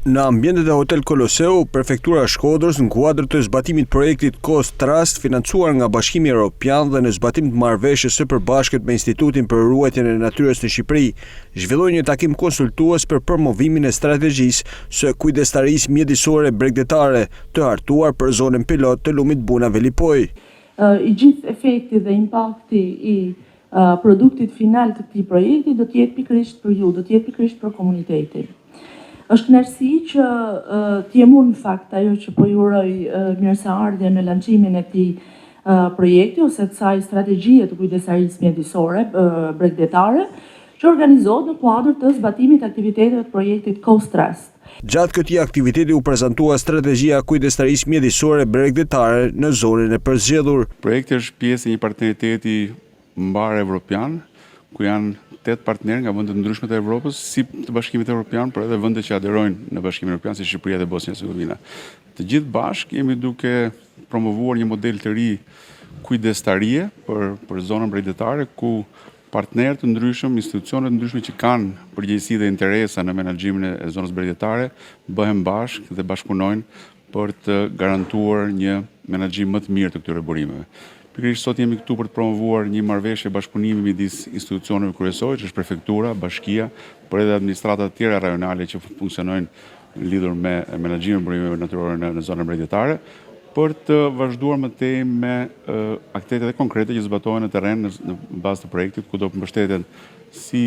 Në ambientet e Hotel Koloseu, Prefektura e Shkodrës në kuadër të zbatimit projektit Coast Trust financuar nga Bashkimi Evropian dhe në zbatim të marrëveshjes së përbashkët me Institutin për Ruajtjen e Natyrës në Shqipëri, zhvilloi një takim konsultues për promovimin e strategjisë së kujdestarisë mjedisore bregdetare, të hartuar për zonën pilot të lumit Buna Velipoj. I gjithë efekti dhe impakti i produktit final të këtij projekti do të jetë pikërisht për ju, do të jetë pikërisht për komunitetin. Është kënaqësi që t'jem unë në fakt ajo që po ju uroj mirëseardhje në lancimin e këtij projekti ose të kësaj strategjie të kujdesarisë mjedisore bregdetare që organizohet në kuadër të zbatimit të aktiviteteve të projektit Coast Trust. Gjatë këtij aktiviteti u prezantua strategjia kujdestarisë mjedisore bregdetare në zonën e përzgjedhur. Projekti është pjesë e një partneriteti mbar evropian, ku janë 8 partnerë nga vende të ndryshme të Evropës, si të Bashkimit Evropian, por edhe vende që aderojnë në Bashkimin Evropian, si Shqipëria dhe Bosnia-Hercegovina. Të gjithë bashkë jemi duke promovuar një model të ri kujdestarie për zonën bregdetare, ku partnerë të ndryshëm, institucionet të ndryshme që kanë përgjegjësi dhe interesa në menaxhimin e zonës bregdetare, bëhen bashkë dhe bashkëpunojnë për të garantuar një menaxhim më të mirë të këtyre burimeve. Pikërisht sot jemi këtu për të promovuar një marrëveshje bashkëpunimi midis institucioneve kryesore, që është prefektura, bashkia, por edhe administrata të tjera rajonale që funksionojnë lidhur me menaxhimin e burimeve natyrore në zonën bregdetare, për të vazhduar më tej me aktivitete konkrete që zbatohen në terren në bazë të projektit, ku do të mbështeten si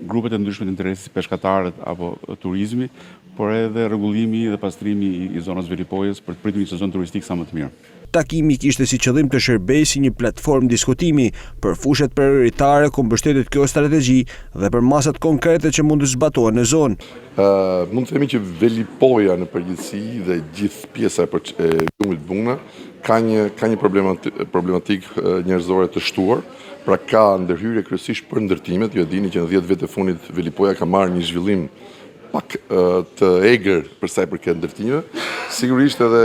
grupet e ndryshme të interesit, si peshkatarët apo turizmi, por edhe rregullimi dhe pastrimi i zonës Velipojës për të pritur një sezon turistik sa më të mirë. Takimi kishte si qëllim të shërbejë si një platformë diskutimi për fushat prioritare ku mbështetet kjo strategji dhe për masat konkrete që mund të zbatohen në zonë. Mund të themi që Velipoja në përgjithësi dhe gjithë pjesa e lumit Buna ka një problematik njerëzore të shtuar, pra ka ndërhyrje kryesisht për ndërtimet. Ju e dini që në 10 vjet e fundit Velipoja ka marrë një zhvillim pak të egër për sa i përket ndërtimeve. Sigurisht edhe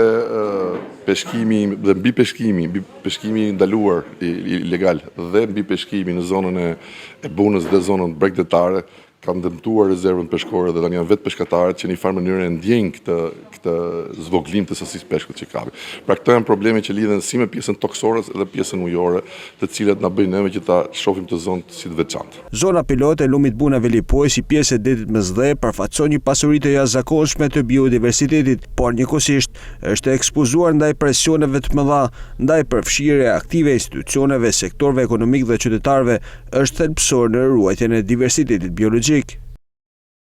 peshkimi dhe mbi peshkimi ndaluar ilegal dhe mbi peshkimi në zonën e Bunës dhe zonën bregdetare kanë dëmtuar rezervën peshkore dhe tani janë vetë peshkatarët që në një farë mënyrë ndjejnë këtë zvoglim të sasisë peshkut që kapin. Pra këto janë probleme që lidhen si me pjesën toksore dhe pjesën ujore, të cilat na bëjnë neve që ta shohim të zonë si të veçantë. Zona pilote e lumit Buna Velipoj si pjesë e detit Mesdhe përfaqëson një pasuri të jashtëzakonshme të biodiversitetit, por njëkohësisht është ekspozuar ndaj presioneve të mëdha, ndaj përfshirje aktive e institucioneve, sektorëve ekonomik dhe qytetarëve, është thelbësor në ruajtjen e diversitetit biologjik.